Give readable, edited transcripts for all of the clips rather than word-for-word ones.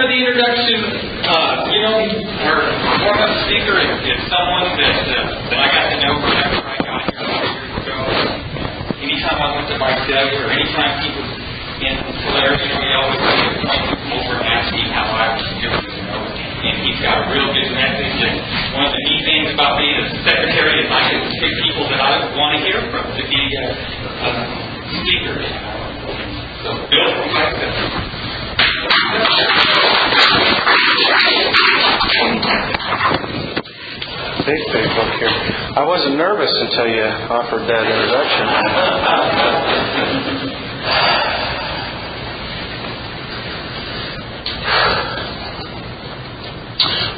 for the introduction. Our warm-up speaker is someone that I got to know whenever I got here years ago. Anytime I went to Visalia or anytime he was in Tulare, he always would come over and ask me how I was doing, And he's got a real good message. And one of the neat things about being a secretary is I can pick people that I want to hear from to be speakers. So, Bill from Visalia. Big book here. I wasn't nervous until you offered that introduction.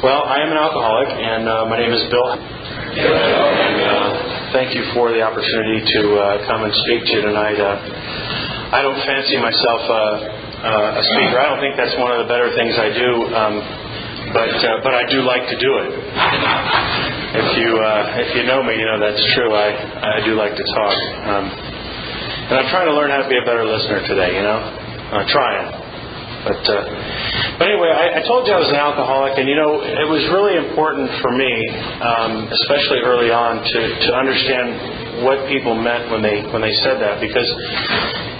Well, I am an alcoholic, and my name is Bill. And, thank you for the opportunity to come and speak to you tonight. I don't fancy myself a speaker. I don't think that's one of the better things I do, but I do like to do it. If you know me, you know that's true. I do like to talk, and I'm trying to learn how to be a better listener today. I'm trying. But anyway, I told you I was an alcoholic, and it was really important for me, especially early on, to understand what people meant when they said that, because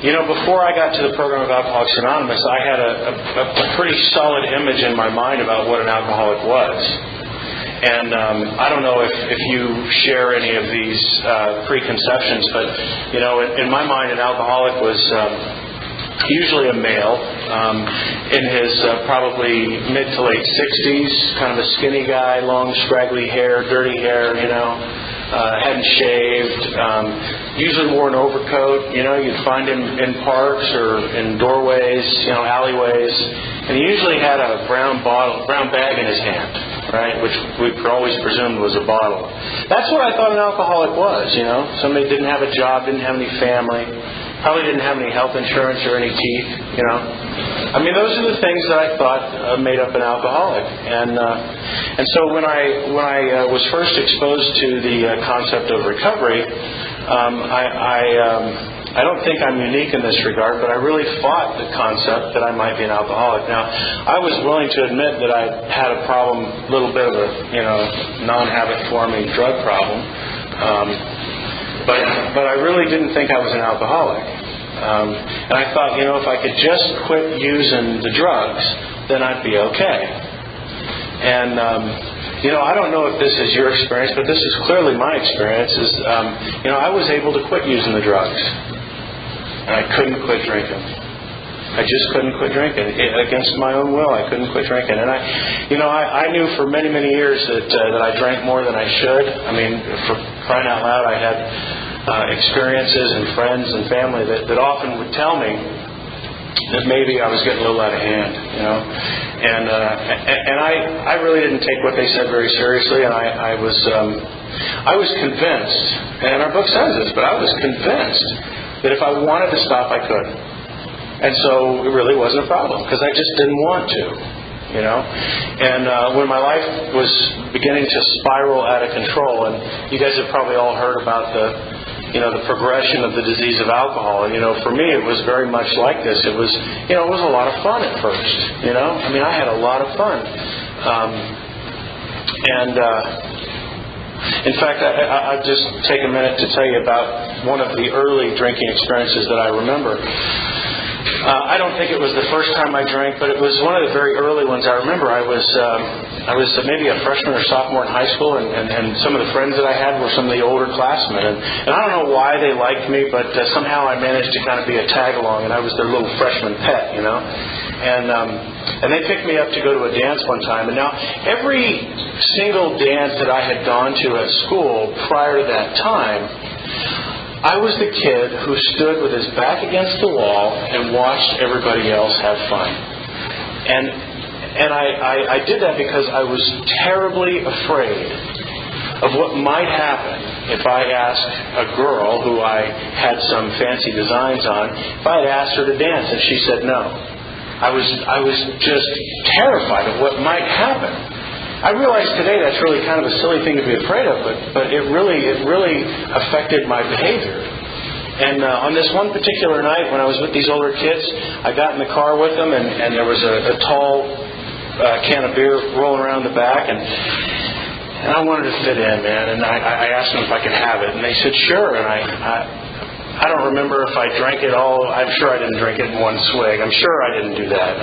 before I got to the program of Alcoholics Anonymous, I had a pretty solid image in my mind about what an alcoholic was. And I don't know if you share any of these preconceptions, but in my mind, an alcoholic was usually a male in his probably mid to late 60s, kind of a skinny guy, long scraggly hair, dirty hair, hadn't shaved, usually wore an overcoat. You'd find him in parks or in doorways, alleyways, and he usually had a brown bag in his hand, right, which we always presumed was a bottle. That's what I thought an alcoholic was, somebody didn't have a job, didn't have any family, probably didn't have any health insurance or any teeth, those are the things that I thought made up an alcoholic. And so when I was first exposed to the concept of recovery, I don't think I'm unique in this regard, but I really fought the concept that I might be an alcoholic. Now, I was willing to admit that I had a problem, a little bit of a non-habit forming drug problem. But I really didn't think I was an alcoholic. And I thought, if I could just quit using the drugs, then I'd be okay. And, I don't know if this is your experience, but this is clearly my experience, I was able to quit using the drugs. And I couldn't quit drinking. I just couldn't quit drinking. Against my own will, I couldn't quit drinking. And I knew for many, many years that I drank more than I should. For crying out loud, I had experiences and friends and family that often would tell me that maybe I was getting a little out of hand, And I really didn't take what they said very seriously, and I was convinced, and our book says this, but I was convinced that if I wanted to stop, I could. And so it really wasn't a problem, because I just didn't want to, And when my life was beginning to spiral out of control, and you guys have probably all heard about the progression of the disease of alcohol. For me, it was very much like this. It was, it was a lot of fun at first. I had a lot of fun. In fact, I'll just take a minute to tell you about one of the early drinking experiences that I remember. I don't think it was the first time I drank, but it was one of the very early ones. I remember I was maybe a freshman or sophomore in high school, and some of the friends that I had were some of the older classmen. And I don't know why they liked me, but somehow I managed to kind of be a tag-along, and I was their little freshman pet, And they picked me up to go to a dance one time. And now, every single dance that I had gone to at school prior to that time, I was the kid who stood with his back against the wall and watched everybody else have fun. And I did that because I was terribly afraid of what might happen if I asked a girl who I had some fancy designs on, if I had asked her to dance and she said no. I was just terrified of what might happen. I realize today that's really kind of a silly thing to be afraid of, but it really affected my behavior. And on this one particular night when I was with these older kids, I got in the car with them, and there was a tall can of beer rolling around the back, and I wanted to fit in, man. And I asked them if I could have it, and they said sure. And I don't remember if I drank it all. I'm sure I didn't drink it in one swig. I'm sure I didn't do that.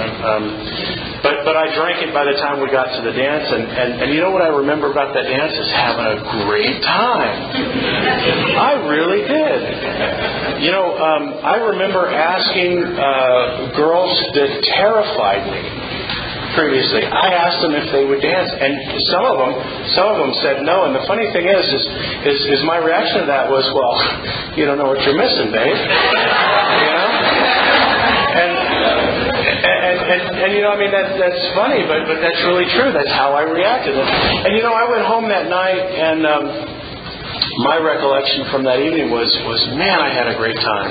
But I drank it by the time we got to the dance, and you know what I remember about that dance is having a great time. I really did. You know, I remember asking girls that terrified me previously. I asked them if they would dance, and some of them said no. And the funny thing is my reaction to that was, well, you don't know what you're missing, babe. You know, and you know, I mean, that's funny, but that's really true. That's how I reacted. And you know, I went home that night, and my recollection from that evening was man, I had a great time.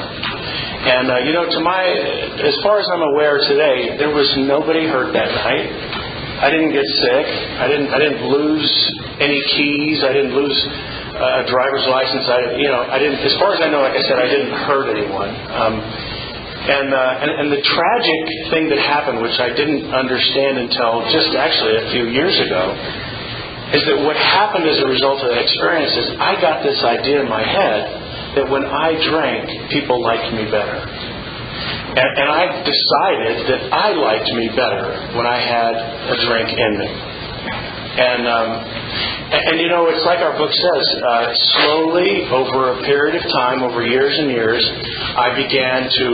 And, you know, as far as I'm aware today, there was nobody hurt that night. I didn't get sick. I didn't lose any keys. I didn't lose a driver's license. I didn't, as far as I know, like I said, I didn't hurt anyone. And the tragic thing that happened, which I didn't understand until just actually a few years ago, is that what happened as a result of that experience is I got this idea in my head that when I drank, people liked me better. And I decided that I liked me better when I had a drink in me. And you know, it's like our book says, slowly, over a period of time, over years and years, I began to,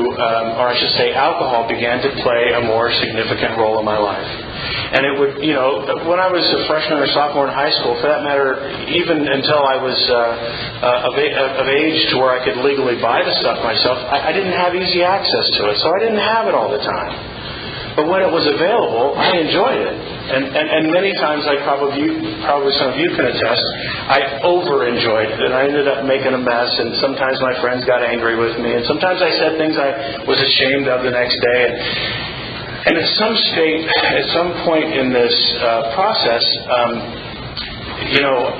or I should say alcohol began to play a more significant role in my life. And it would, you know, when I was a freshman or sophomore in high school, for that matter, even until I was of age to where I could legally buy the stuff myself, I didn't have easy access to it, so I didn't have it all the time. But when it was available, I enjoyed it. And many times, like probably some of you can attest, I over-enjoyed it. And I ended up making a mess, and sometimes my friends got angry with me, and sometimes I said things I was ashamed of the next day. And at some point in this process, you know,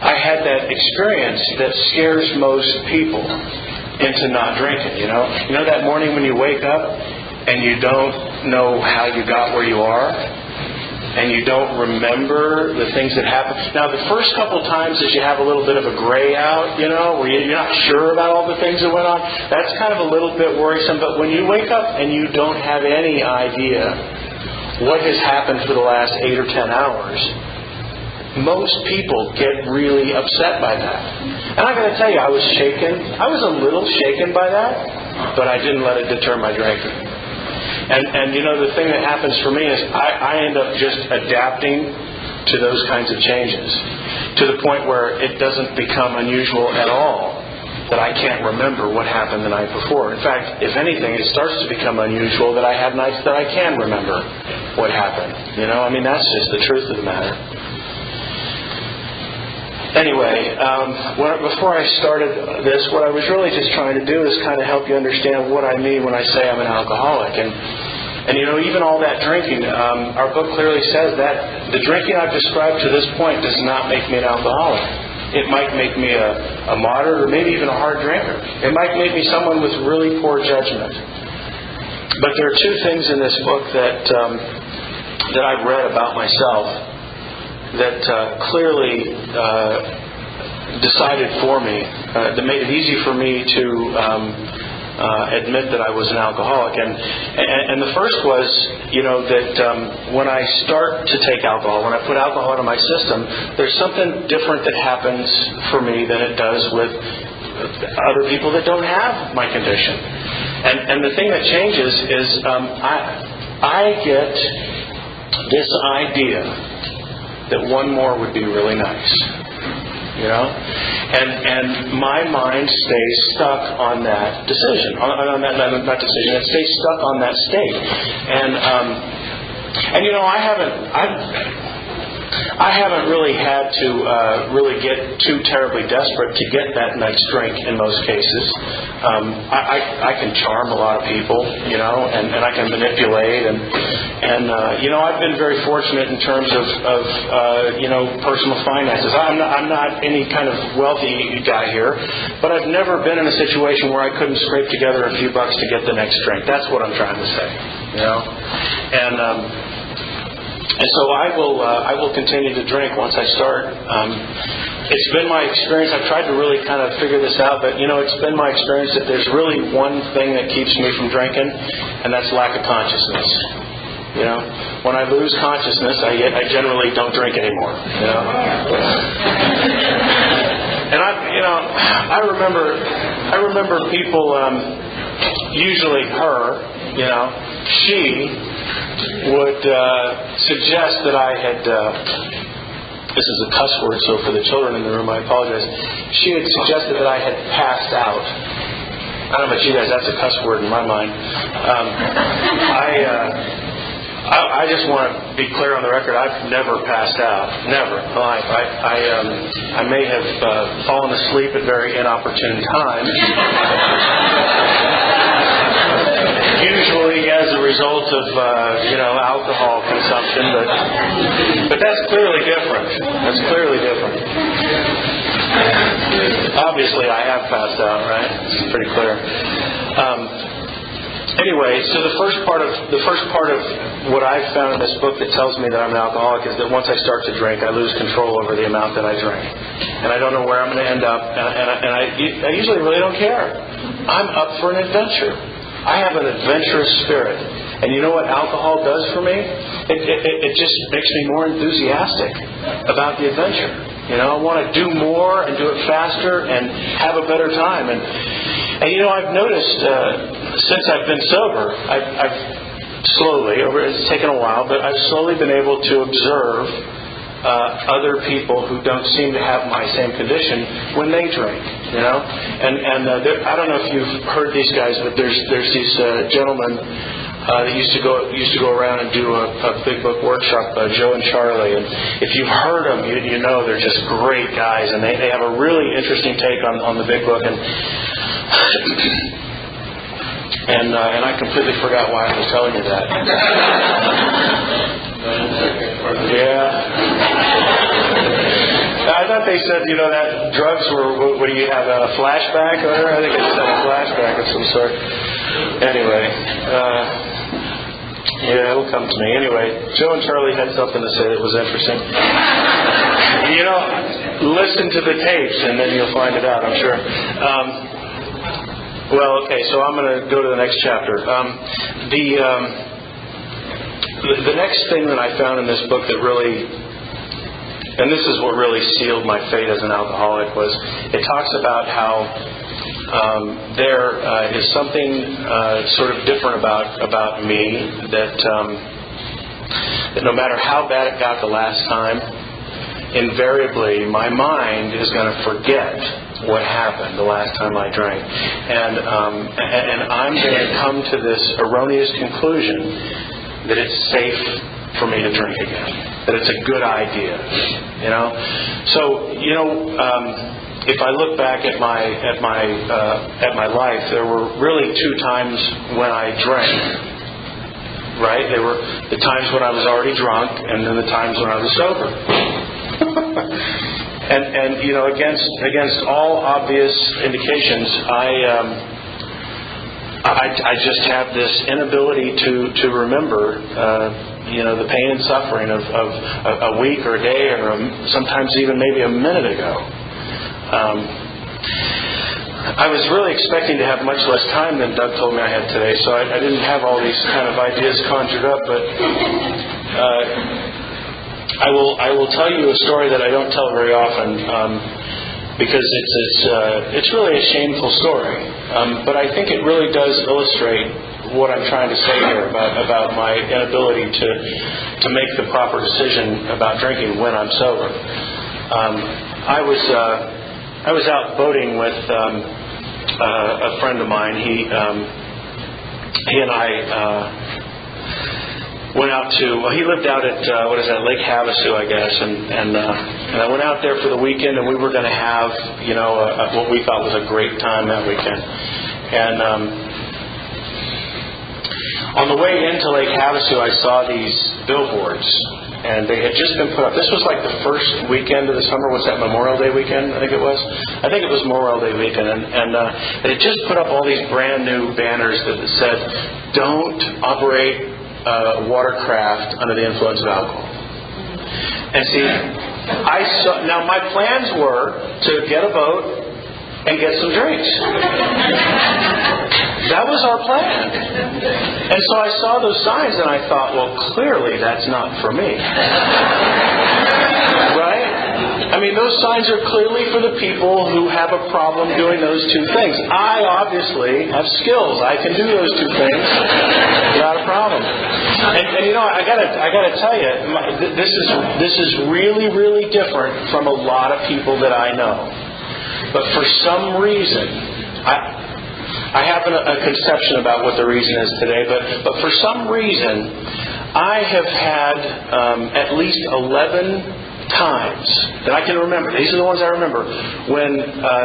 I had that experience that scares most people into not drinking. You know that morning when you wake up and you don't know how you got where you are, and you don't remember the things that happened. Now, the first couple times that you have a little bit of a gray out, you know, where you're not sure about all the things that went on, that's kind of a little bit worrisome. But when you wake up and you don't have any idea what has happened for the last 8 or 10 hours, most people get really upset by that. And I got to tell you, I was shaken. I was a little shaken by that, but I didn't let it deter my drinking. And you know, the thing that happens for me is I end up just adapting to those kinds of changes to the point where it doesn't become unusual at all that I can't remember what happened the night before. In fact, if anything, it starts to become unusual that I have nights that I can remember what happened. You know, I mean, that's just the truth of the matter. Anyway, before I started this, what I was really just trying to do is kind of help you understand what I mean when I say I'm an alcoholic. And you know, even all that drinking, our book clearly says that the drinking I've described to this point does not make me an alcoholic. It might make me a moderate or maybe even a hard drinker. It might make me someone with really poor judgment. But there are two things in this book that I've read about myself that clearly decided for me, that made it easy for me to admit that I was an alcoholic. And the first was, you know, that when I start to take alcohol, when I put alcohol into my system, there's something different that happens for me than it does with other people that don't have my condition. And the thing that changes is I get this idea that one more would be really nice, you know, and my mind stays stuck on that decision, on that not decision. It stays stuck on that state, and you know, I haven't really had to really get too terribly desperate to get that night's drink in most cases. I can charm a lot of people, you know, and I can manipulate, and you know, I've been very fortunate in terms of you know, personal finances. I'm not any kind of wealthy guy here, but I've never been in a situation where I couldn't scrape together a few bucks to get the next drink. That's what I'm trying to say, you know, and And so I will continue to drink once I start. It's been my experience. I've tried to really kind of figure this out, but it's been my experience that there's really one thing that keeps me from drinking, and that's lack of consciousness. When I lose consciousness, I generally don't drink anymore. And I remember people, usually her, she would suggest that I had. This is a cuss word, so for the children in the room, I apologize. She had suggested that I had passed out. I don't know about you guys, that's a cuss word in my mind. I just want to be clear on the record. I've never passed out. Never in life. I may have fallen asleep at very inopportune times. Usually as a result of alcohol consumption, but that's clearly different. That's clearly different. Obviously, I have passed out, right? It's pretty clear. Anyway, so the first part of what I've found in this book that tells me that I'm an alcoholic is that once I start to drink, I lose control over the amount that I drink, and I don't know where I'm going to end up, and I usually really don't care. I'm up for an adventure. I have an adventurous spirit. And you know what alcohol does for me? It just makes me more enthusiastic about the adventure. I want to do more and do it faster and have a better time. And I've noticed since I've been sober, I've slowly, it's taken a while, but I've slowly been able to observe other people who don't seem to have my same condition when they drink, And I don't know if you've heard these guys, but there's these gentlemen that used to go around and do a big book workshop, Joe and Charlie. And if you've heard them, you know they're just great guys, and they have a really interesting take on the big book. And I completely forgot why I was telling you that. Yeah. I thought they said, that drugs were, what do you have, a flashback or whatever? I think it's a flashback of some sort. Anyway, it'll come to me. Anyway, Joe and Charlie had something to say that was interesting. Listen to the tapes and then you'll find it out, I'm sure. So I'm going to go to the next chapter. The next thing that I found in this book that really, and this is what really sealed my fate as an alcoholic, was it talks about how there is something sort of different about me that no matter how bad it got the last time, invariably my mind is going to forget what happened the last time I drank, and I'm going to come to this erroneous conclusion that it's safe for me to drink again, that it's a good idea, So if I look back at my life, there were really two times when I drank. Right? There were the times when I was already drunk, and then the times when I was sober. And against all obvious indications, I just have this inability to remember, the pain and suffering of a week or a day or sometimes even maybe a minute ago. I was really expecting to have much less time than Doug told me I had today, so I didn't have all these kind of ideas conjured up, but I will tell you a story that I don't tell very often, because it's really a shameful story, but I think it really does illustrate what I'm trying to say here about my inability to make the proper decision about drinking when I'm sober. I was out boating with a friend of mine. He and I went out to, he lived out at, Lake Havasu, I guess, and I went out there for the weekend, and we were going to have, what we thought was a great time that weekend. And on the way into Lake Havasu, I saw these billboards, and they had just been put up. This was like the first weekend of the summer. Was that Memorial Day weekend? I think it was Memorial Day weekend, and they had just put up all these brand new banners that said, "Don't operate watercraft under the influence of alcohol. And see, now my plans were to get a boat and get some drinks. That was our plan. And so I saw those signs and I thought, well, clearly that's not for me. Right? I mean, those signs are clearly for the people who have a problem doing those two things. I obviously have skills. I can do those two things without a problem. And you know, I gotta tell you, this is really, really different from a lot of people that I know. But for some reason, I have a conception about what the reason is today. But for some reason, I have had at least 11 times that I can remember. These are the ones I remember when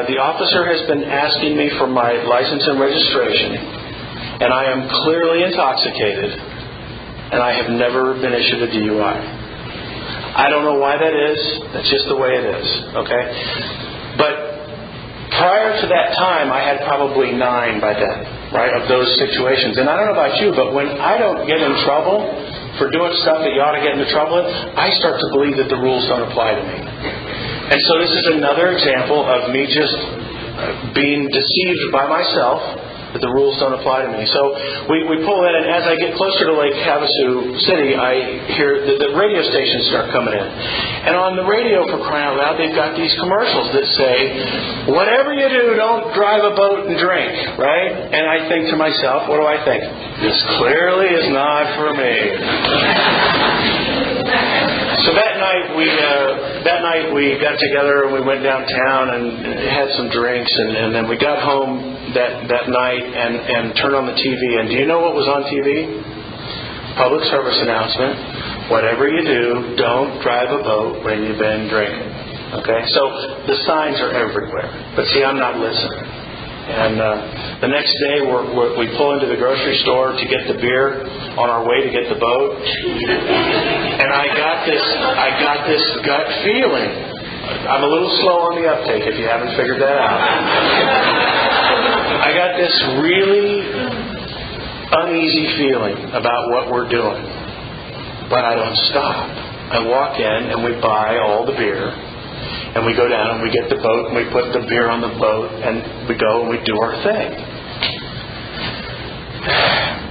the officer has been asking me for my license and registration, and I am clearly intoxicated, and I have never been issued a DUI. I don't know why that is. That's just the way it is. Okay, but prior to that time, I had probably 9 by then, right, of those situations. And I don't know about you, but when I don't get in trouble for doing stuff that you ought to get into trouble with, I start to believe that the rules don't apply to me. And so this is another example of me just being deceived by myself that the rules don't apply to me. So we pull in, and as I get closer to Lake Havasu City, I hear the radio stations start coming in. And on the radio, for crying out loud, they've got these commercials that say, whatever you do, don't drive a boat and drink, right? And I think to myself, what do I think? This clearly is not for me. So that night we got together and we went downtown and had some drinks, and then we got home that night and turned on the TV. And do you know what was on TV? Public service announcement. Whatever you do, don't drive a boat when you've been drinking. Okay? So the signs are everywhere. But see, I'm not listening. And the next day we pull into the grocery store to get the beer on our way to get the boat. And I got this gut feeling. I'm a little slow on the uptake if you haven't figured that out. I got this really uneasy feeling about what we're doing. But I don't stop. I walk in and we buy all the beer. And we go down and we get the boat and we put the beer on the boat and we go and we do our thing.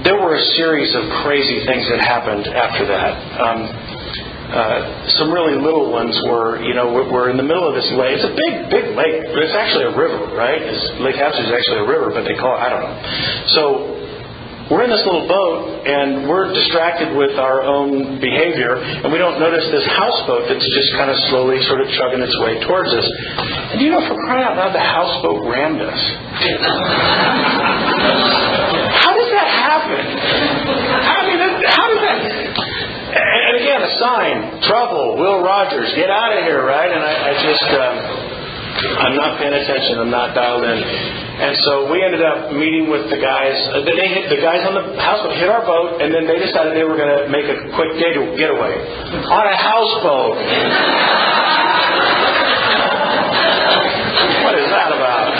There were a series of crazy things that happened after that. Some really little ones were, we're in the middle of this lake. It's a big lake. It's actually a river, right? Lake Havasu is actually a river, but they call it, I don't know. So we're in this little boat, and we're distracted with our own behavior, and we don't notice this houseboat that's just kind of slowly sort of chugging its way towards us. And for crying out loud, the houseboat rammed us. How does that happen? How does that... And again, a sign, trouble, Will Rogers, get out of here, right? And I'm not paying attention, I'm not dialed in. And so we ended up meeting with the guys. The guys on the houseboat hit our boat, and then they decided they were going to make a quick getaway on a houseboat. What is that about?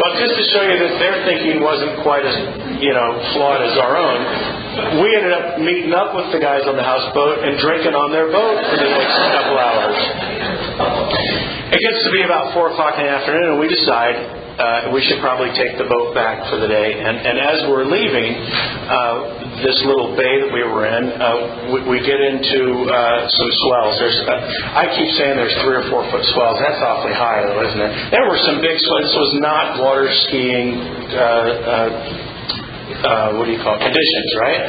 Well, just to show you that their thinking wasn't quite as flawed as our own, we ended up meeting up with the guys on the houseboat and drinking on their boat for the next couple hours. It gets to be about 4 o'clock in the afternoon, and we decide we should probably take the boat back for the day. And as we're leaving this little bay that we were in, we get into some swells. I keep saying there's 3 or 4 foot swells. That's awfully high, though, isn't it? There were some big swells. This was not water skiing, conditions, right?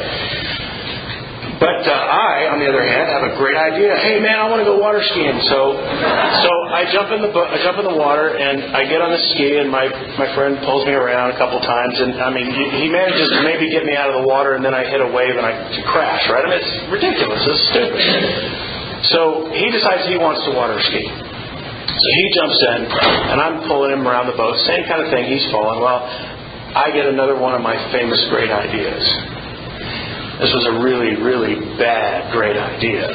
But I, on the other hand, have a great idea. Hey, man, I want to go water skiing. So I jump in the water, and I get on the ski, and my friend pulls me around a couple times, and he manages to maybe get me out of the water, and then I hit a wave and I crash. Right? It's ridiculous. It's stupid. So he decides he wants to water ski. So he jumps in, and I'm pulling him around the boat. Same kind of thing. He's falling. Well, I get another one of my famous great ideas. This was a really, really bad, great idea.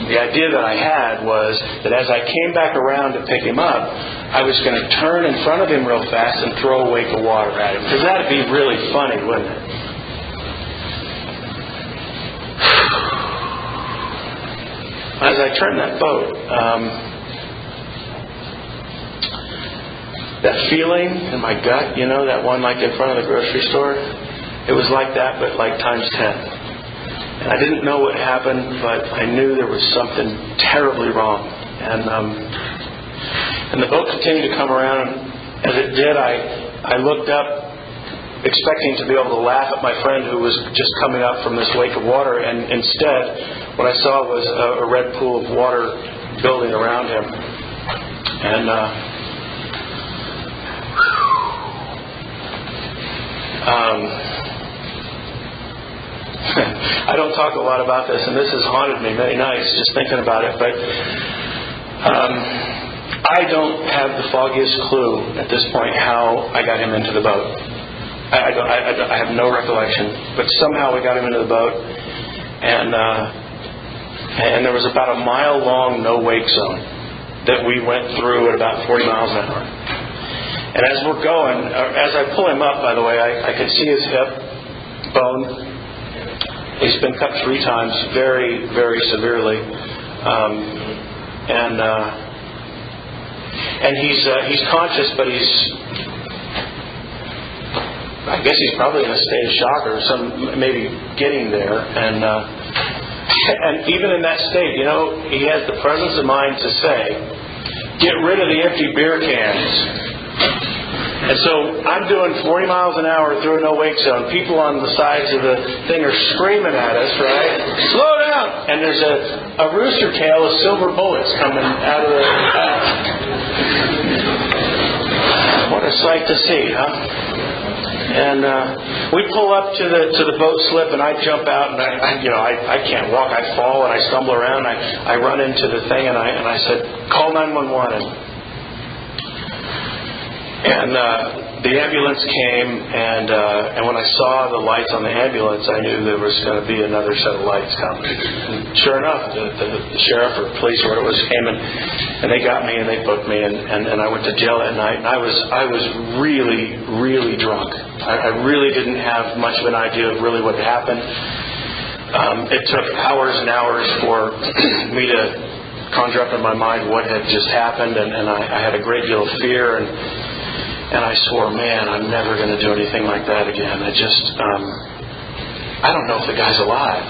The idea that I had was that as I came back around to pick him up, I was going to turn in front of him real fast and throw a wake of water at him. Because that would be really funny, wouldn't it? as I turned that boat, that feeling in my gut, that one like in front of the grocery store, it was like that, but like times 10. And I didn't know what happened, but I knew there was something terribly wrong. And the boat continued to come around. As it did, I looked up, expecting to be able to laugh at my friend who was just coming up from this lake of water, and instead, what I saw was a red pool of water building around him. And I don't talk a lot about this, and this has haunted me many nights just thinking about it, but I don't have the foggiest clue at this point how I got him into the boat. I have no recollection, but somehow we got him into the boat, and there was about a mile-long no-wake zone that we went through at about 40 miles an hour. And as we're going, as I pull him up, by the way, I can see his hip bone. He's been cut 3 times, very, very severely, and he's conscious, but I guess he's probably in a state of shock or maybe getting there, and even in that state, he has the presence of mind to say, "Get rid of the empty beer cans." And so I'm doing 40 miles an hour through a no-wake zone. People on the sides of the thing are screaming at us, right? Slow down! And there's a rooster tail of silver bullets coming out of the... What a sight to see, huh? And we pull up to the boat slip, and I jump out, and I can't walk. I fall, and I stumble around. I run into the thing, and I said, "Call 911." And the ambulance came, and when I saw the lights on the ambulance, I knew there was going to be another set of lights coming. And sure enough, the sheriff or police or whatever it was came, and they got me and they booked me, and I went to jail that night. And I was really, really drunk. I really didn't have much of an idea of really what had happened. It took hours and hours for me to conjure up in my mind what had just happened, and I had a great deal of fear, and I swore, man, I'm never going to do anything like that again. I don't know if the guy's alive.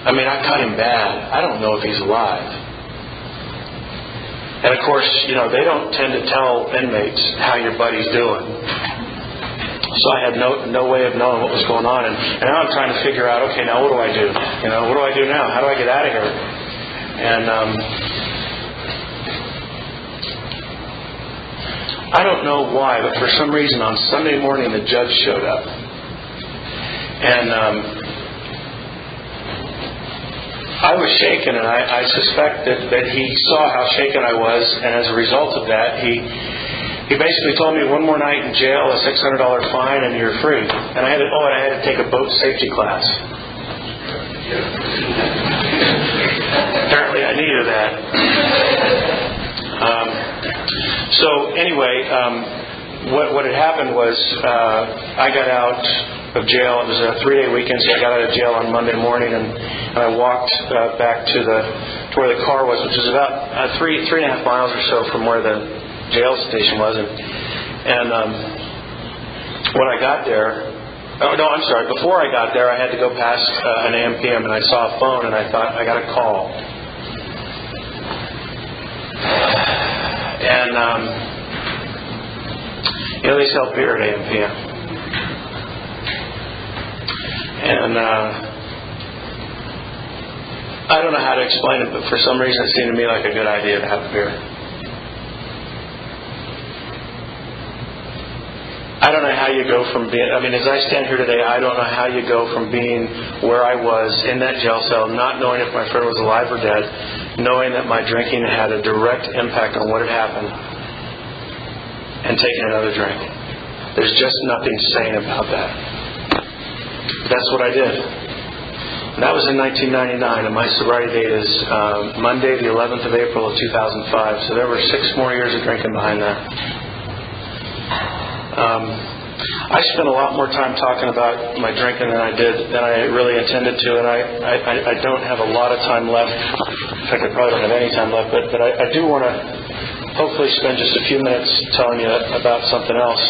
I mean, I cut him bad. I don't know if he's alive. And of course, they don't tend to tell inmates how your buddy's doing. So I had no way of knowing what was going on. And now I'm trying to figure out, okay, now what do I do? What do I do now? How do I get out of here? And I don't know why, but for some reason on Sunday morning the judge showed up. And I was shaken, and I suspect that he saw how shaken I was, and as a result of that, he basically told me one more night in jail, a $600 fine, and you're free. And I had to take a boat safety class. Apparently I needed that. So anyway, what had happened was I got out of jail. It was a 3-day weekend, so I got out of jail on Monday morning, and I walked back to where the car was, which is about 3.5 miles or so from where the jail station was. And when I got there, before I got there, I had to go past an AM/PM, and I saw a phone, and I thought, I got a call. And they sell beer at AM/PM. And I don't know how to explain it, but for some reason it seemed to me like a good idea to have a beer. I don't know how you go from being... as I stand here today, I don't know how you go from being where I was in that jail cell, not knowing if my friend was alive or dead, knowing that my drinking had a direct impact on what had happened, and taking another drink. There's just nothing sane about that. But that's what I did. And that was in 1999, and my sobriety date is Monday, the 11th of April of 2005. So there were 6 more years of drinking behind that. I spent a lot more time talking about my drinking than I really intended to, and I don't have a lot of time left in fact, I probably don't have any time left, but I do want to hopefully spend just a few minutes telling you about something else.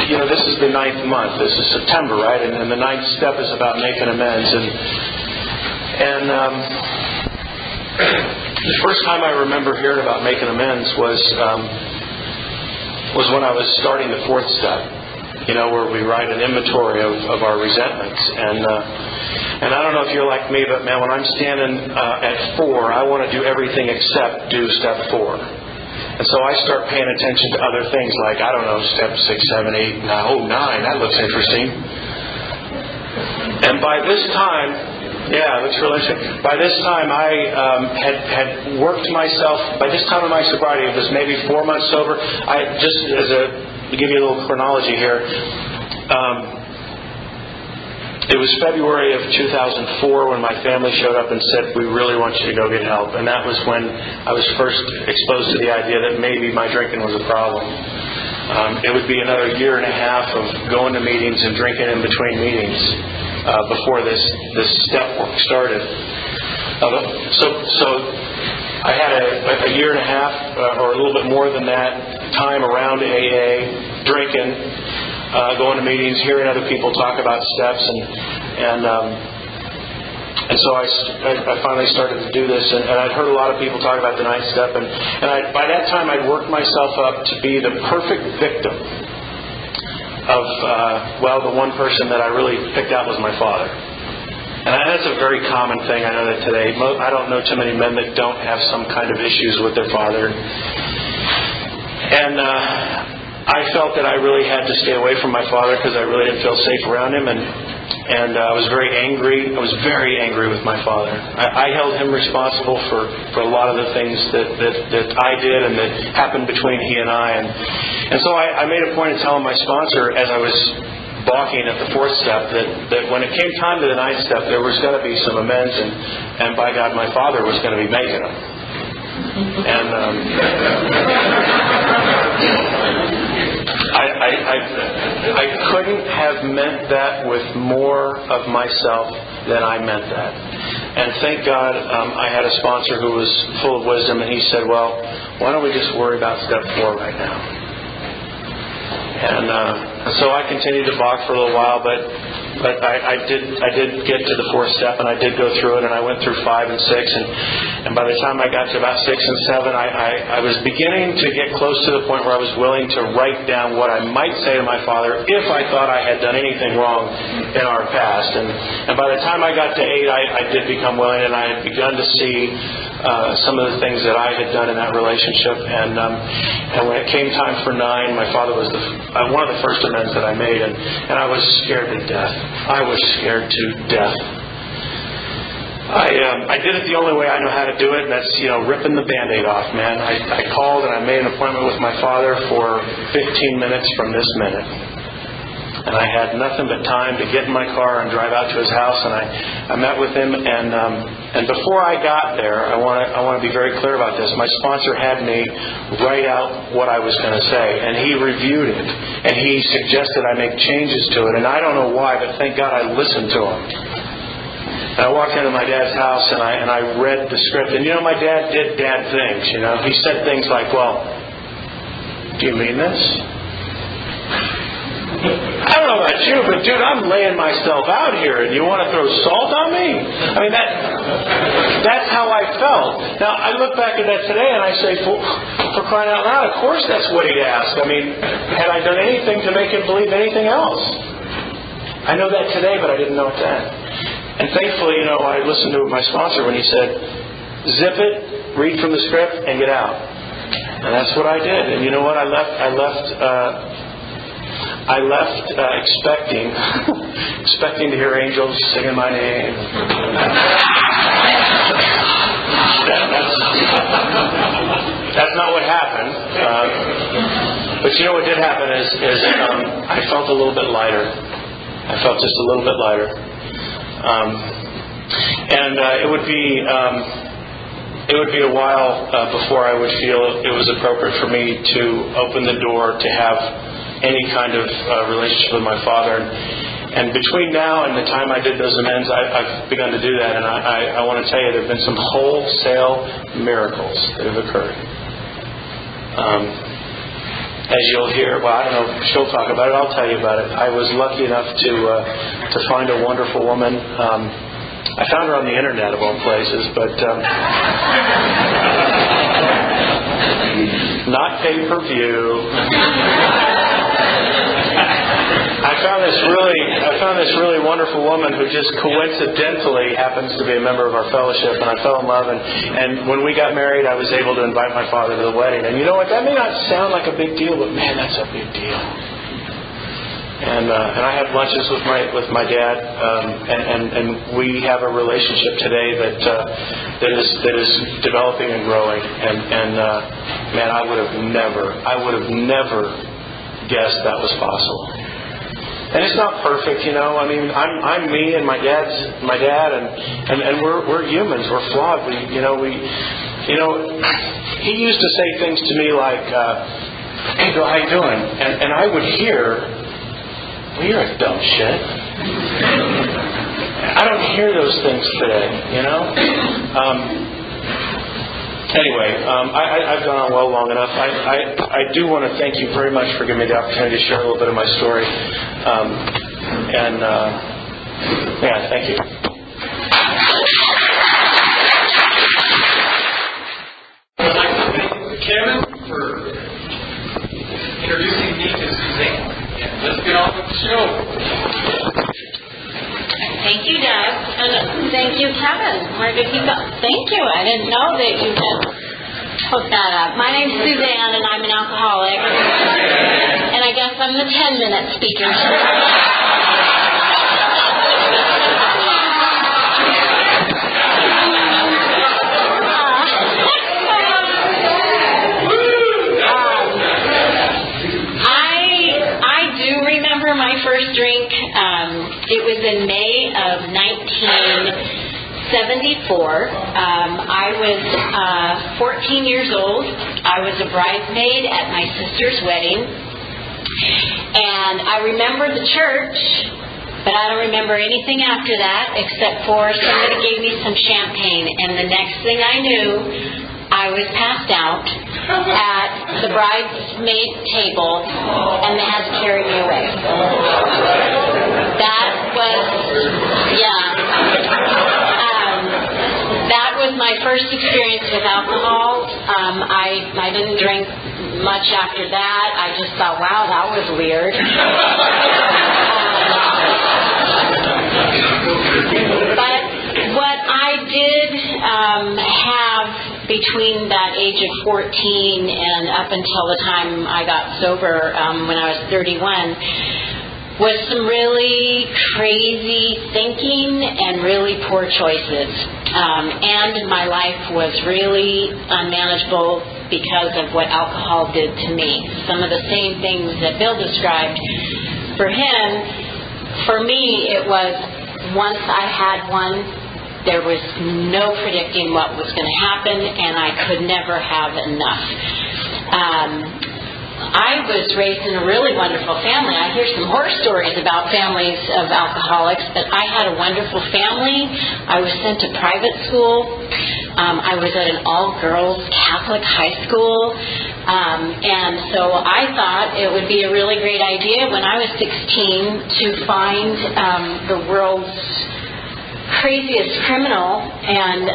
This is the 9th month. This is September, right? And the 9th step is about making amends. And the first time I remember hearing about making amends was when I was starting the 4th step. Where we write an inventory of our resentments. And I don't know if you're like me, but man, when I'm standing at 4, I want to do everything except do step 4. And so I start paying attention to other things like, I don't know, step 6, 7, 8, 9. 9, that looks interesting. And by this time, yeah, it looks real interesting. By this time, I had worked myself. By this time of my sobriety, it was maybe 4 months sober. To give you a little chronology here, it was February of 2004 when my family showed up and said, we really want you to go get help. And that was when I was first exposed to the idea that maybe my drinking was a problem. It would be another year and a half of going to meetings and drinking in between meetings before this step work started. So I had a year and a half or a little bit more than that time around AA, drinking, going to meetings, hearing other people talk about steps, and so I finally started to do this, and I'd heard a lot of people talk about the 9th step, and by that time I'd worked myself up to be the perfect victim of the one person that I really picked out was my father. And that's a very common thing. I know that today. I don't know too many men that don't have some kind of issues with their father. And I felt that I really had to stay away from my father because I really didn't feel safe around him. And I was very angry. I was very angry with my father. I held him responsible for a lot of the things that I did and that happened between he and I. And so I made a point of telling my sponsor as I was balking at the 4th step that when it came time to the 9th step, there was going to be some amends, and by God, my father was going to be making them. And I couldn't have meant that with more of myself than I meant that. And thank God I had a sponsor who was full of wisdom, and he said, well, why don't we just worry about step 4 right now? And so I continued to balk for a little while, but I did get to the 4th step, and I did go through it, and I went through 5 and 6, and by the time I got to about 6 and 7, I was beginning to get close to the point where I was willing to write down what I might say to my father if I thought I had done anything wrong in our past. And by the time I got to 8, I did become willing, and I had begun to see some of the things that I had done in that relationship. And when it came time for 9, my father was one of the first amends that I made, and I was scared to death. I was scared to death. I did it the only way I know how to do it, and that's, ripping the Band-Aid off, man. I called and I made an appointment with my father for 15 minutes from this minute. And I had nothing but time to get in my car and drive out to his house, and I met with him, and before I got there, I want to be very clear about this. My sponsor had me write out what I was going to say, and he reviewed it, and he suggested I make changes to it, and I don't know why, but thank God I listened to him. And I walked into my dad's house, and I read the script, and my dad did dad things. He said things like, well, do you mean this? I don't know about you, but dude, I'm laying myself out here, and you want to throw salt on me? I mean, that's how I felt. Now, I look back at that today, and I say, for crying out loud, of course that's what he asked. I mean, had I done anything to make him believe anything else? I know that today, but I didn't know it then. And thankfully, I listened to my sponsor when he said, zip it, read from the script, and get out. And that's what I did. And you know what? I left expecting to hear angels singing my name. That's not what happened. But what did happen is I felt a little bit lighter. I felt just a little bit lighter. And it would be a while before I would feel it was appropriate for me to open the door to have any kind of relationship with my father. And between now and the time I did those amends, I've begun to do that, and I want to tell you there have been some wholesale miracles that have occurred. As you'll hear, well, I don't know if she'll talk about it, I'll tell you about it. I was lucky enough to find a wonderful woman. I found her on the internet of all places, but not pay-per-view. I found this really wonderful woman who just coincidentally happens to be a member of our fellowship, and I fell in love. And when we got married, I was able to invite my father to the wedding. And you know what? That may not sound like a big deal, but man, that's a big deal. And I had lunches with my dad, and we have a relationship today that is developing and growing. And man, I would have never guessed that was possible. And it's not perfect, you know. I mean, I'm me, and my dad, and we're humans. We're flawed. He used to say things to me like, "Hey, Bill, how you doing?" And I would hear, "Well, you're a dumb shit." I don't hear those things today, you know. Anyway, I've gone on well long enough. I do want to thank you very much for giving me the opportunity to share a little bit of my story. Yeah, thank you. I'd like to thank Kevin for introducing me to Susanne. And let's get on with the show. Thank you, Doug. And thank you, Kevin. Where did he go? Thank you. I didn't know that you had hooked that up. My name's Susanne, and I'm an alcoholic. And I guess I'm the 10-minute speaker. My first drink, it was in May of 1974. I was 14 years old. I was a bridesmaid at my sister's wedding. And I remember the church, but I don't remember anything after that except for somebody gave me some champagne. And the next thing I knew, I was passed out at the bridesmaid table, and they had to carry me away. That was my first experience with alcohol. I didn't drink much after that. I just thought, wow, that was weird. But what I did have between that age of 14 and up until the time I got sober when I was 31 was some really crazy thinking and really poor choices. And my life was really unmanageable because of what alcohol did to me. Some of the same things that Bill described for him, for me it was once I had one, there was no predicting what was going to happen, and I could never have enough. I was raised in a really wonderful family. I hear some horror stories about families of alcoholics, but I had a wonderful family. I was sent to private school. I was at an all-girls Catholic high school. And so I thought it would be a really great idea when I was 16 to find the world's craziest criminal and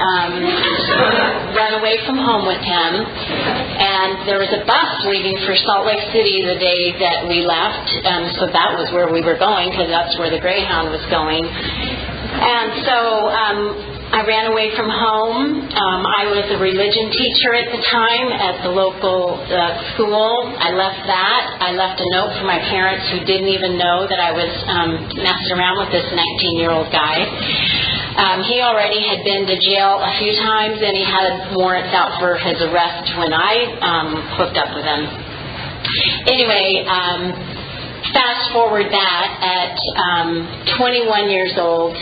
run away from home with him. And there was a bus leaving for Salt Lake City the day that we left, so that was where we were going because that's where the Greyhound was going. And so I ran away from home. I was a religion teacher at the time at the local school. I left that. I left a note for my parents who didn't even know that I was messing around with this 19-year-old guy. He already had been to jail a few times, and he had warrants out for his arrest when I hooked up with him. Anyway, fast forward that, at 21 years old,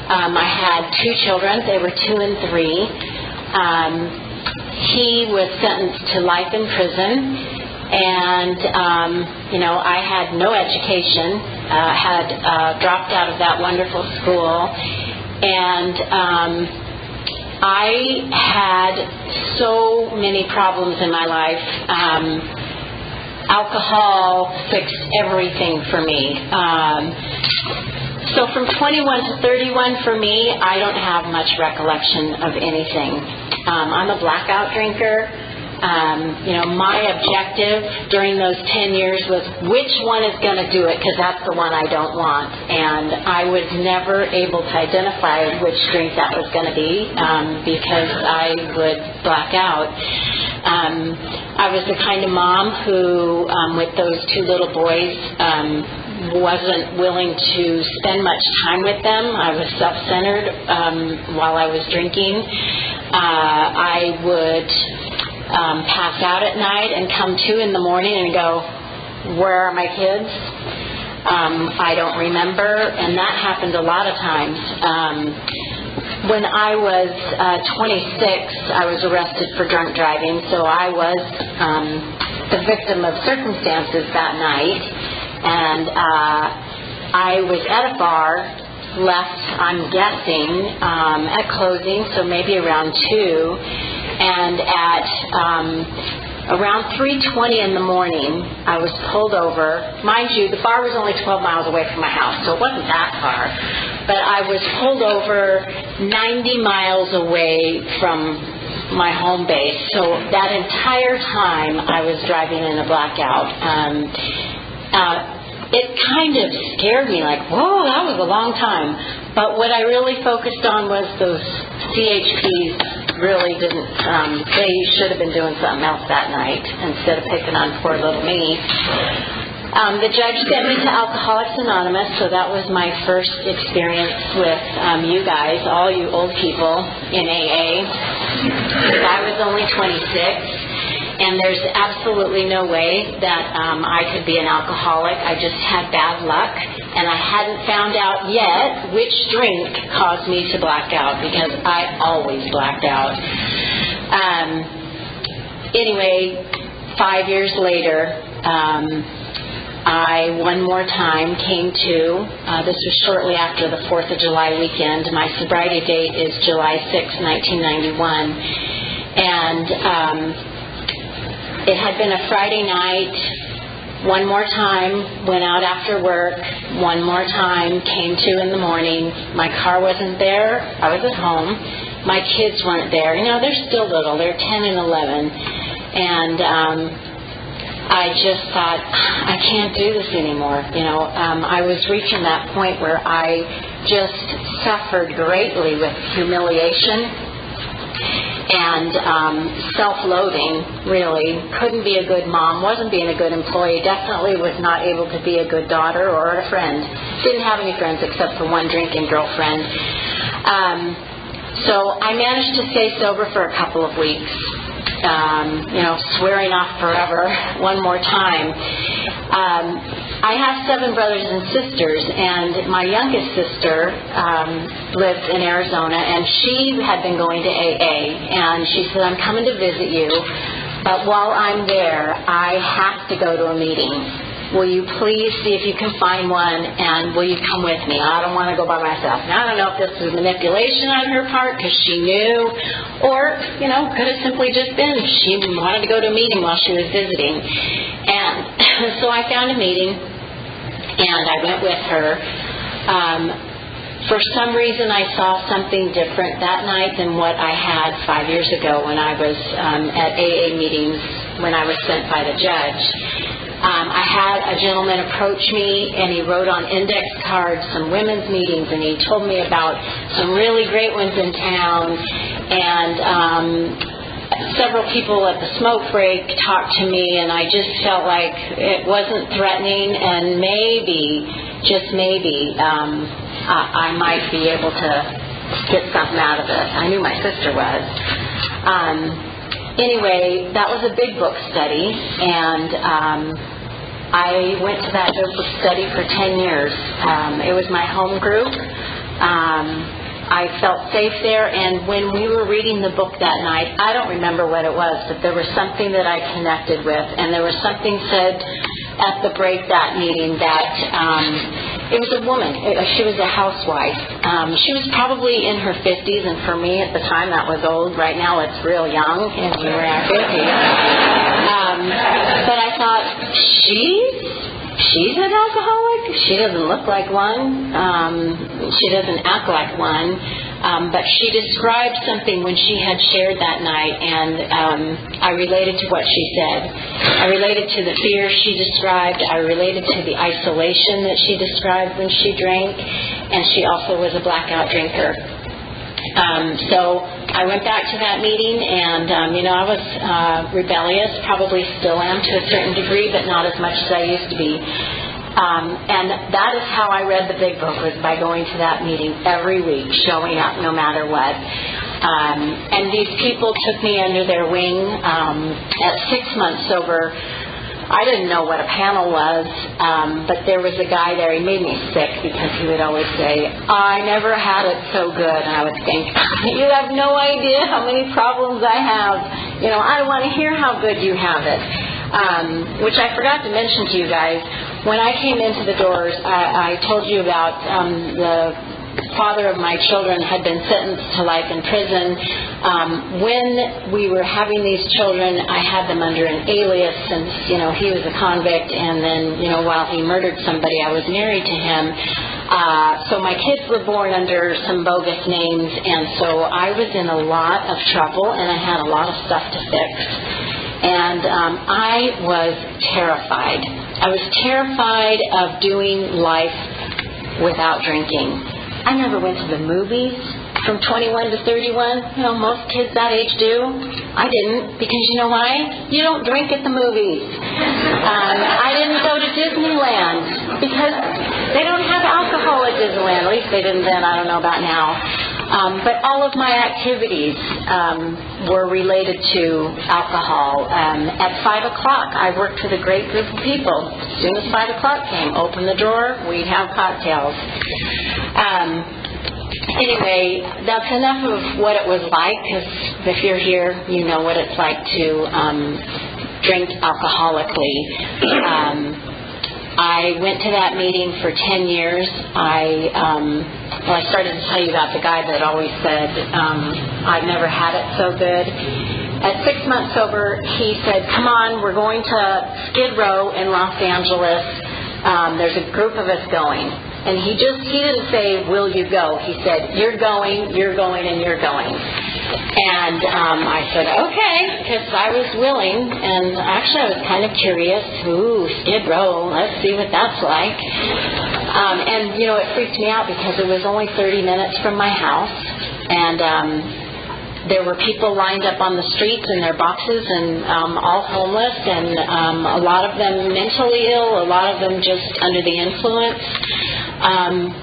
I had 2 children. They were 2 and 3. He was sentenced to life in prison, and, I had no education. had dropped out of that wonderful school, and I had so many problems in my life. Alcohol fixed everything for me. So from 21 to 31 for me, I don't have much recollection of anything. I'm a blackout drinker. My objective during those 10 years was which one is going to do it, because that's the one I don't want. And I was never able to identify which drink that was going to be because I would black out. I was the kind of mom who, with those two little boys, wasn't willing to spend much time with them. I was self-centered while I was drinking. I would pass out at night and come to in the morning and go, where are my kids? I don't remember, and that happened a lot of times. When I was 26, I was arrested for drunk driving, so I was the victim of circumstances that night, and I was at a bar, left, I'm guessing, at closing, so maybe around 2, and at around 3:20 in the morning, I was pulled over. Mind you, the bar was only 12 miles away from my house, so it wasn't that far. But I was pulled over 90 miles away from my home base. So that entire time, I was driving in a blackout. It kind of scared me, like, whoa, that was a long time. But what I really focused on was those CHPs really didn't, they should have been doing something else that night instead of picking on poor little me. The judge sent me to Alcoholics Anonymous, so that was my first experience with you guys, all you old people in AA. I was only 26. And there's absolutely no way that I could be an alcoholic. I just had bad luck, and I hadn't found out yet which drink caused me to black out, because I always blacked out. Anyway, 5 years later, I one more time came to, this was shortly after the 4th of July weekend. My sobriety date is July 6, 1991. And it had been a Friday night. One more time, went out after work. One more time, came to in the morning. My car wasn't there. I was at home. My kids weren't there. They're still little. They're 10 and 11. And I just thought, I can't do this anymore. I was reaching that point where I just suffered greatly with humiliation and self-loathing, really. Couldn't be a good mom, wasn't being a good employee, definitely was not able to be a good daughter or a friend. Didn't have any friends except for one drinking girlfriend. So I managed to stay sober for a couple of weeks, swearing off forever one more time. I have 7 brothers and sisters, and my youngest sister lives in Arizona, and she had been going to AA, and she said, I'm coming to visit you, but while I'm there, I have to go to a meeting. Will you please see if you can find one, and will you come with me? I don't want to go by myself. Now, I don't know if this was manipulation on her part because she knew, or, could have simply just been she wanted to go to a meeting while she was visiting. And so I found a meeting, and I went with her. For some reason, I saw something different that night than what I had 5 years ago when I was at AA meetings when I was sent by the judge. I had a gentleman approach me, and he wrote on index cards some women's meetings, and he told me about some really great ones in town, and several people at the smoke break talked to me, and I just felt like it wasn't threatening, and maybe, just maybe, I might be able to get something out of it. I knew my sister was. Anyway, that was a big book study, and I went to that book study for 10 years. It was my home group. I felt safe there, and when we were reading the book that night, I don't remember what it was, but there was something that I connected with, and there was something said at the break that meeting that it was a woman. She was a housewife. She was probably in her 50s, and for me at the time that was old. Right now it's real young, and we were at 50. But I thought, she's an alcoholic? She doesn't look like one. She doesn't act like one. But she described something when she had shared that night, and I related to what she said. I related to the fear she described. I related to the isolation that she described when she drank, and she also was a blackout drinker. So I went back to that meeting, and, I was rebellious, probably still am to a certain degree, but not as much as I used to be. And that is how I read the big book, was by going to that meeting every week, showing up no matter what. And these people took me under their wing. At 6 months sober, I didn't know what a panel was, but there was a guy there. He made me sick because he would always say, I never had it so good. And I would think, you have no idea how many problems I have. I want to hear how good you have it. Which I forgot to mention to you guys. When I came into the doors, I told you about the father of my children had been sentenced to life in prison. When we were having these children, I had them under an alias since, he was a convict, and then, while he murdered somebody, I was married to him. So my kids were born under some bogus names, and so I was in a lot of trouble, and I had a lot of stuff to fix. And I was terrified. I was terrified of doing life without drinking. I never went to the movies from 21 to 31. Most kids that age do. I didn't, because you know why? You don't drink at the movies. I didn't go to Disneyland because they don't have alcohol at Disneyland. At least they didn't then. I don't know about now. But all of my activities were related to alcohol. At 5 o'clock, I worked with a great group of people. As soon as 5 o'clock came, open the drawer, we'd have cocktails. Anyway, that's enough of what it was like, because if you're here, you know what it's like to drink alcoholically. I went to that meeting for 10 years. I started to tell you about the guy that always said, I've never had it so good. At 6 months sober, he said, come on, we're going to Skid Row in Los Angeles. There's a group of us going. And he didn't say, will you go? He said, you're going, and you're going. And I said, okay, because I was willing. And actually, I was kind of curious. Ooh, Skid Row, let's see what that's like. And, it freaked me out because it was only 30 minutes from my house. And there were people lined up on the streets in their boxes, and all homeless, and a lot of them mentally ill, a lot of them just under the influence.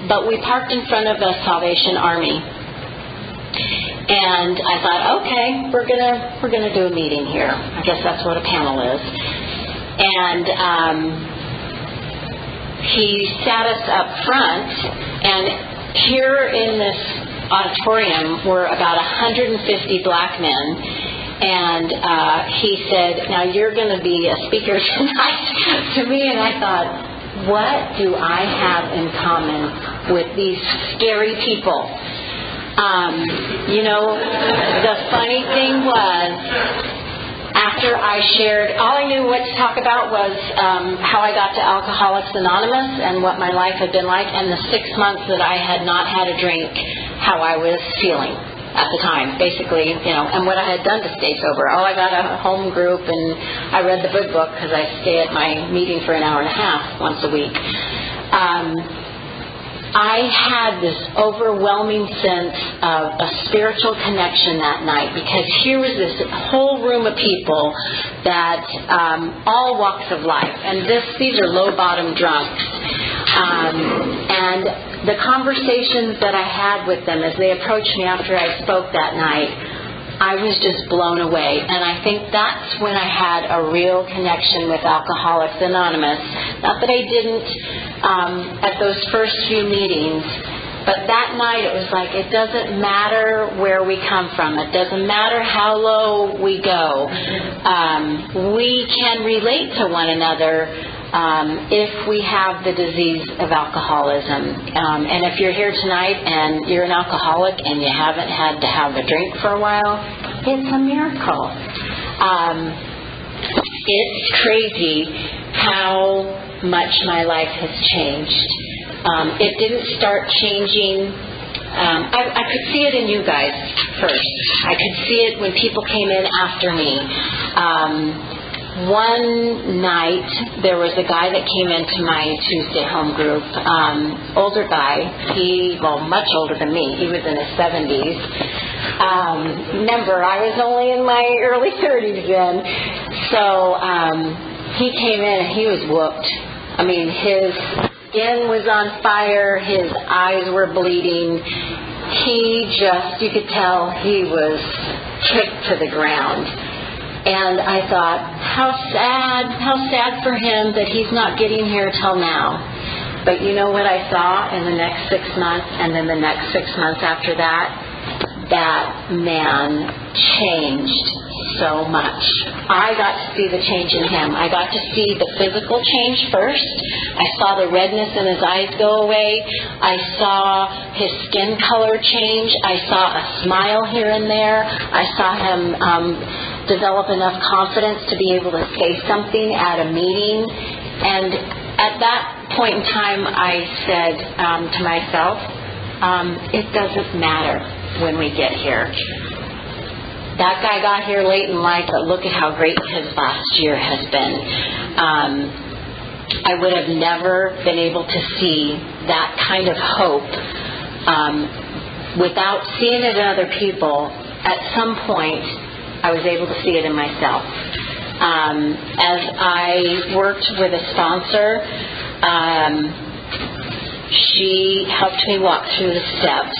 But we parked in front of a Salvation Army. And I thought, okay, we're gonna do a meeting here. I guess that's what a panel is. And he sat us up front, and here in this auditorium were about 150 black men. And he said, now you're going to be a speaker tonight to me. And I thought, what do I have in common with these scary people? The funny thing was, after I shared, all I knew what to talk about was how I got to Alcoholics Anonymous and what my life had been like, and the 6 months that I had not had a drink, how I was feeling at the time, basically, and what I had done to stay sober. Oh, I got a home group, and I read the big book because I stay at my meeting for an hour and a half once a week. I had this overwhelming sense of a spiritual connection that night, because here was this whole room of people that all walks of life, and these are low-bottom drunks. And the conversations that I had with them as they approached me after I spoke that night, I was just blown away. And I think that's when I had a real connection with Alcoholics Anonymous. Not that I didn't at those first few meetings, but that night it was like, it doesn't matter where we come from. It doesn't matter how low we go. We can relate to one another if we have the disease of alcoholism. And if you're here tonight and you're an alcoholic and you haven't had to have a drink for a while, it's a miracle. It's crazy how much my life has changed. It didn't start changing. I could see it in you guys first. I could see it when people came in after me. One night, there was a guy that came into my Tuesday home group, older guy. Much older than me. He was in his 70s. Remember, I was only in my early 30s then. So he came in and he was whooped. I mean, his skin was on fire. His eyes were bleeding. You could tell he was kicked to the ground. And I thought, how sad for him that he's not getting here till now. But you know what I saw in the next 6 months and then the next 6 months after that? That man changed so much. I got to see the change in him. I got to see the physical change first. I saw the redness in his eyes go away. I saw his skin color change. I saw a smile here and there. I saw him develop enough confidence to be able to say something at a meeting. And at that point in time, I said to myself, it doesn't matter when we get here. That guy got here late in life, but look at how great his last year has been. I would have never been able to see that kind of hope without seeing it in other people. At some point, I was able to see it in myself. As I worked with a sponsor, she helped me walk through the steps.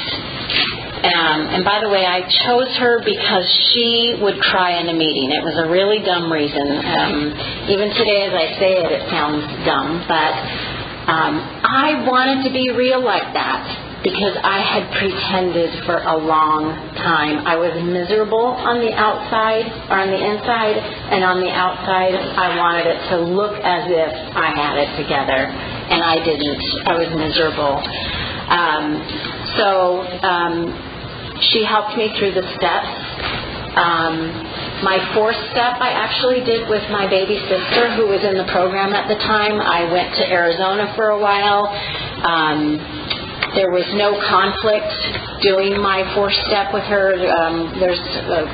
And by the way, I chose her because she would cry in a meeting. It was a really dumb reason. Even today, as I say it, it sounds dumb. But I wanted to be real like that because I had pretended for a long time. I was miserable on the outside, or on the inside, and on the outside, I wanted it to look as if I had it together. And I didn't. I was miserable. She helped me through the steps. My fourth step I actually did with my baby sister who was in the program at the time. I went to Arizona for a while. There was no conflict doing my fourth step with her. There's a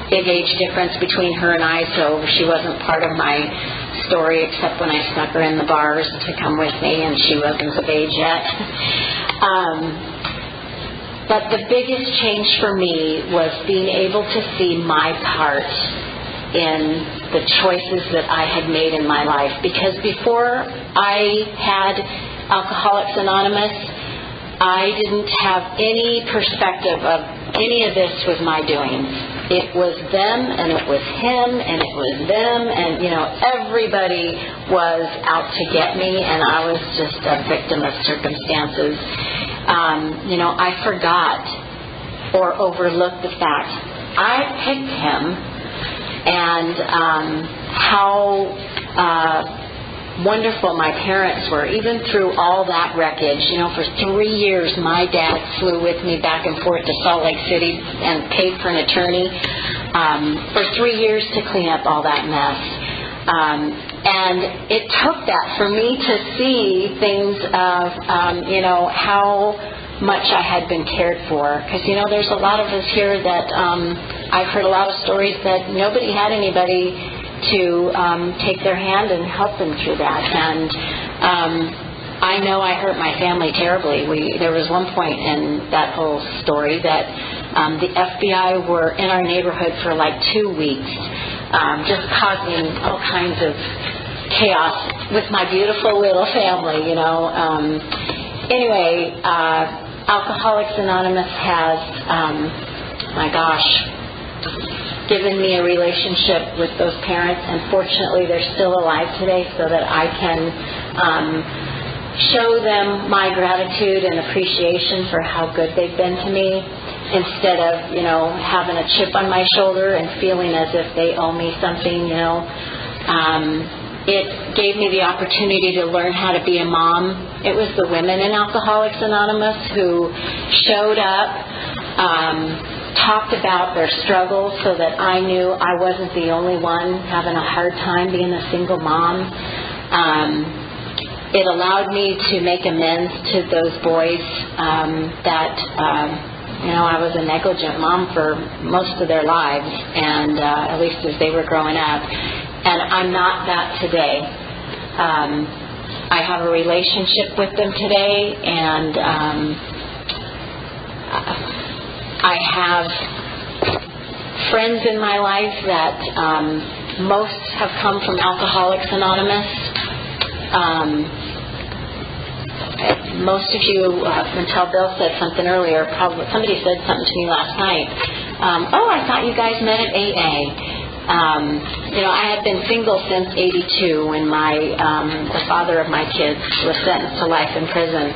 big age difference between her and I, so she wasn't part of my story except when I snuck her in the bars to come with me and she wasn't of age yet. But the biggest change for me was being able to see my part in the choices that I had made in my life. Because before I had Alcoholics Anonymous, I didn't have any perspective of any of this was my doing. It was them, and it was him, and it was them, and, everybody was out to get me, and I was just a victim of circumstances. I forgot or overlooked the fact I picked him and how wonderful my parents were, even through all that wreckage. For 3 years, my dad flew with me back and forth to Salt Lake City and paid for an attorney for 3 years to clean up all that mess. And it took that for me to see things of, how much I had been cared for. Because, there's a lot of us here that I've heard a lot of stories that nobody had anybody to take their hand and help them through that. And I know I hurt my family terribly. There was one point in that whole story that the FBI were in our neighborhood for like 2 weeks, just causing all kinds of chaos with my beautiful little family, Anyway, Alcoholics Anonymous has, given me a relationship with those parents, and fortunately they're still alive today so that I can show them my gratitude and appreciation for how good they've been to me, instead of, having a chip on my shoulder and feeling as if they owe me something, It gave me the opportunity to learn how to be a mom. It was the women in Alcoholics Anonymous who showed up, talked about their struggles so that I knew I wasn't the only one having a hard time being a single mom. It allowed me to make amends to those boys that I was a negligent mom for most of their lives, and at least as they were growing up. And I'm not that today. I have a relationship with them today, and I have friends in my life that most have come from Alcoholics Anonymous. Most of you, until Bill said something earlier, probably somebody said something to me last night. I thought you guys met at AA. I had been single since '82 when the father of my kids was sentenced to life in prison.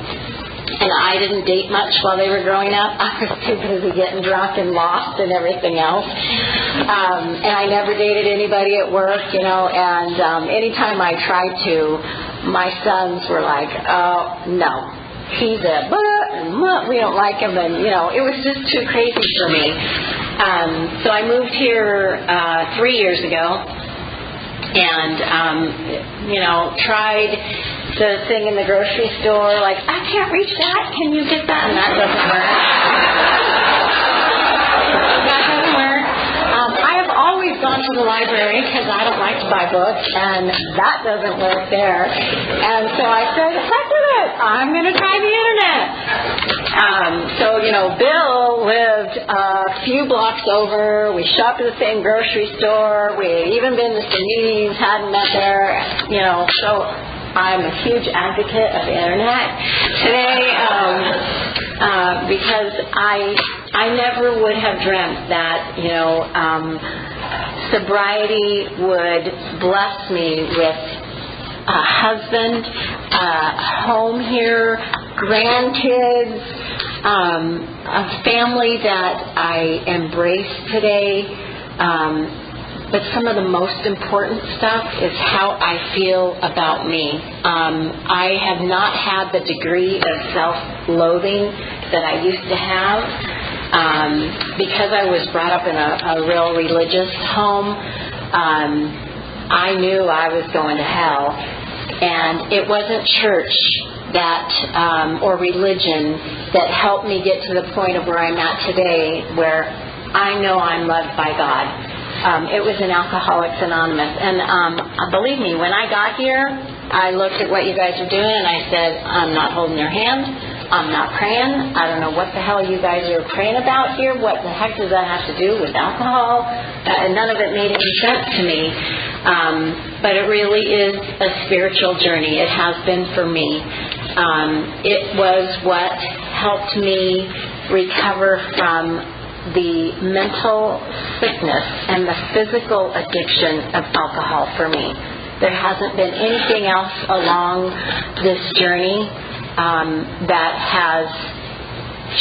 And I didn't date much while they were growing up. I was too busy getting drunk and lost and everything else. And I never dated anybody at work, and anytime I tried to, my sons were like, oh, no, he's we don't like him, and, it was just too crazy for me. So I moved here 3 years ago and, tried the thing in the grocery store, like, I can't reach that, can you get that? And that doesn't work. That doesn't work. I have always gone to the library because I don't like to buy books, and that doesn't work there. And so I said, heck with it, I'm going to try the internet. Bill lived a few blocks over. We shopped at the same grocery store. We had even been to some meetings, hadn't met there, so I'm a huge advocate of the internet today because I never would have dreamt that, sobriety would bless me with a husband, a home here, grandkids, a family that I embrace today. But some of the most important stuff is how I feel about me. I have not had the degree of self-loathing that I used to have because I was brought up in a real religious home. I knew I was going to hell, and it wasn't church that or religion that helped me get to the point of where I'm at today, where I know I'm loved by God. It was in Alcoholics Anonymous. And believe me, when I got here, I looked at what you guys are doing and I said, I'm not holding your hand. I'm not praying. I don't know what the hell you guys are praying about here. What the heck does that have to do with alcohol? None of it made any sense to me. But it really is a spiritual journey. It has been for me. It was what helped me recover from the mental sickness and the physical addiction of alcohol for me. There hasn't been anything else along this journey that has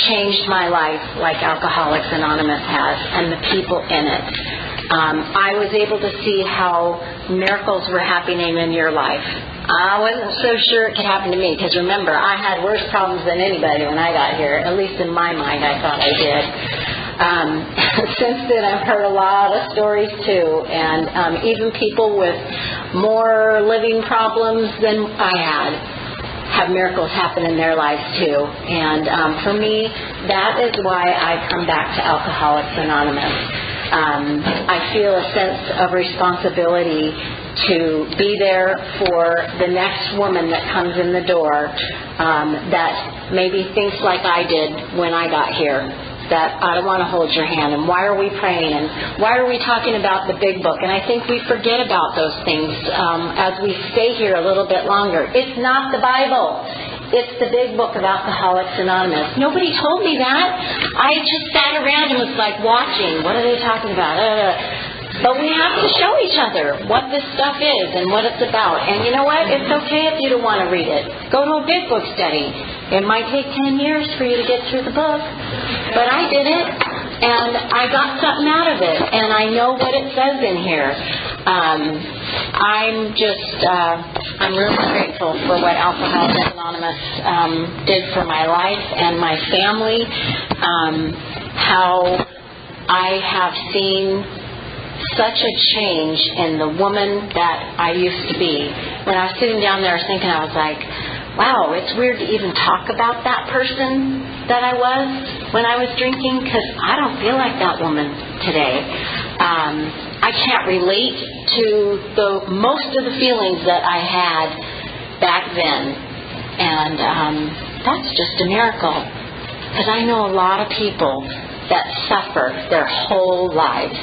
changed my life like Alcoholics Anonymous has, and the people in it. I was able to see how miracles were happening in your life. I wasn't so sure it could happen to me, because remember, I had worse problems than anybody when I got here. At least in my mind, I thought I did. Since then, I've heard a lot of stories too, and even people with more living problems than I had have miracles happen in their lives too. And for me, that is why I come back to Alcoholics Anonymous. I feel a sense of responsibility to be there for the next woman that comes in the door that maybe thinks like I did when I got here, that I don't want to hold your hand, and why are we praying, and why are we talking about the big book? And I think we forget about those things as we stay here a little bit longer. It's not the Bible. It's the big book of Alcoholics Anonymous. Nobody told me that. I just sat around and was like watching. What are they talking about? But we have to show each other what this stuff is and what it's about. And you know what? It's okay if you don't want to read it. Go to a big book study. It might take 10 years for you to get through the book. But I did it, and I got something out of it. And I know what it says in here. I'm really grateful for what Alcoholics Anonymous did for my life and my family. How I have seen such a change in the woman that I used to be. When I was sitting down there thinking, I was like, wow, it's weird to even talk about that person that I was when I was drinking, because I don't feel like that woman today. I can't relate to most of the feelings that I had back then. And that's just a miracle, because I know a lot of people that suffer their whole lives.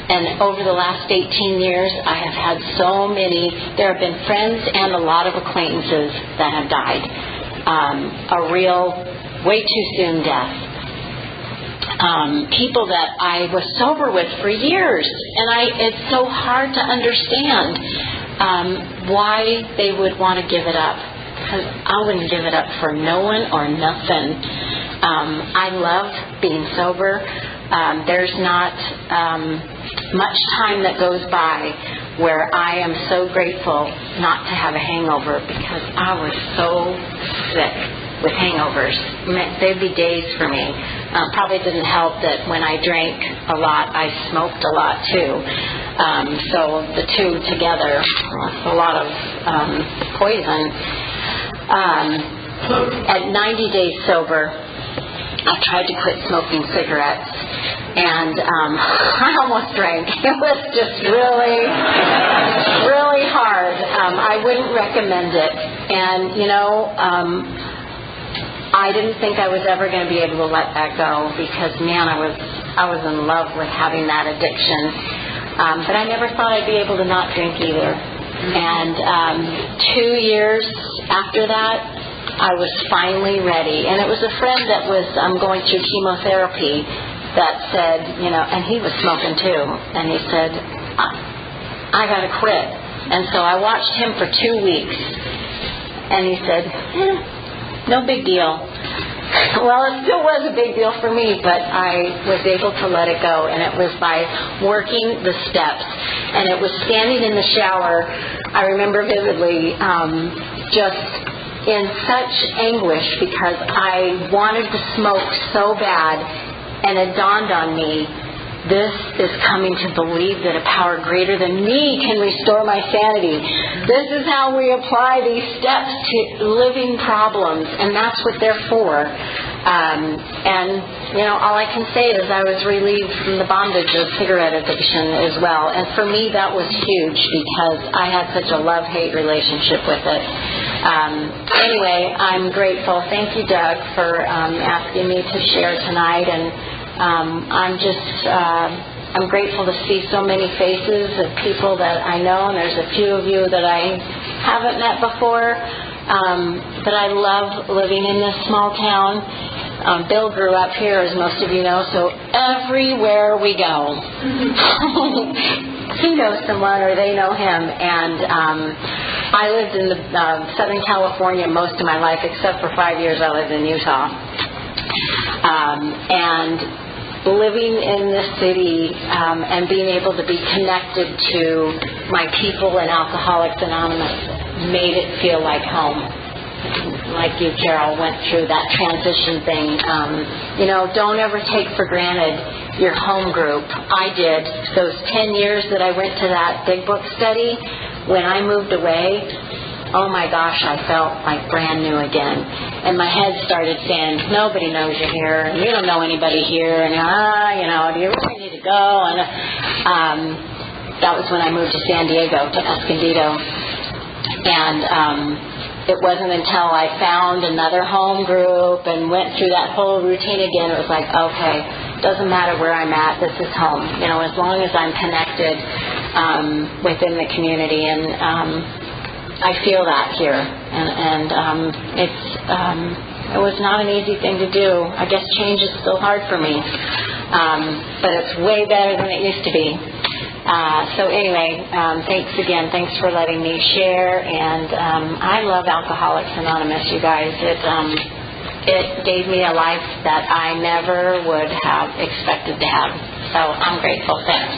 And over the last 18 years, I have had so many. There have been friends and a lot of acquaintances that have died. A real, way too soon death. People that I was sober with for years. And it's so hard to understand why they would want to give it up. Because I wouldn't give it up for no one or nothing. I love being sober. There's not much time that goes by where I am so grateful not to have a hangover, because I was so sick with hangovers. They'd be days for me. Probably didn't help that when I drank a lot, I smoked a lot too. So the two together, a lot of poison. At 90 days sober, I tried to quit smoking cigarettes, and I almost drank. It was just really, really hard. I wouldn't recommend it. And, I didn't think I was ever going to be able to let that go, because, man, I was in love with having that addiction. But I never thought I'd be able to not drink either. And 2 years after that, I was finally ready. And it was a friend that was going through chemotherapy that said, and he was smoking too. And he said, I got to quit. And so I watched him for 2 weeks. And he said, no big deal. Well, it still was a big deal for me, but I was able to let it go. And it was by working the steps. And it was standing in the shower, I remember vividly, just in such anguish, because I wanted to smoke so bad, and it dawned on me, this is coming to believe that a power greater than me can restore my sanity. This is how we apply these steps to living problems, and that's what they're for. All I can say is I was relieved from the bondage of cigarette addiction as well. And for me, that was huge, because I had such a love-hate relationship with it. Anyway, I'm grateful. Thank you, Doug, for asking me to share tonight. And I'm grateful to see so many faces of people that I know. And there's a few of you that I haven't met before. But I love living in this small town. Bill grew up here, as most of you know, so everywhere we go, he knows someone or they know him. And I lived in Southern California most of my life, except for 5 years I lived in Utah. And living in this city and being able to be connected to my people in Alcoholics Anonymous made it feel like home. Like you, Carol, went through that transition thing. Don't ever take for granted your home group. I did. Those 10 years that I went to that big book study, when I moved away, oh my gosh, I felt like brand new again. And my head started saying, nobody knows you here, and you don't know anybody here, and do you really need to go? And that was when I moved to San Diego, to Escondido. And it wasn't until I found another home group and went through that whole routine again, it was like, okay, doesn't matter where I'm at, this is home. As long as I'm connected within the community, and I feel that here. And it was not an easy thing to do. I guess change is still hard for me, but it's way better than it used to be. So anyway, thanks again. Thanks for letting me share. And I love Alcoholics Anonymous, you guys. It gave me a life that I never would have expected to have. So I'm grateful. Thanks.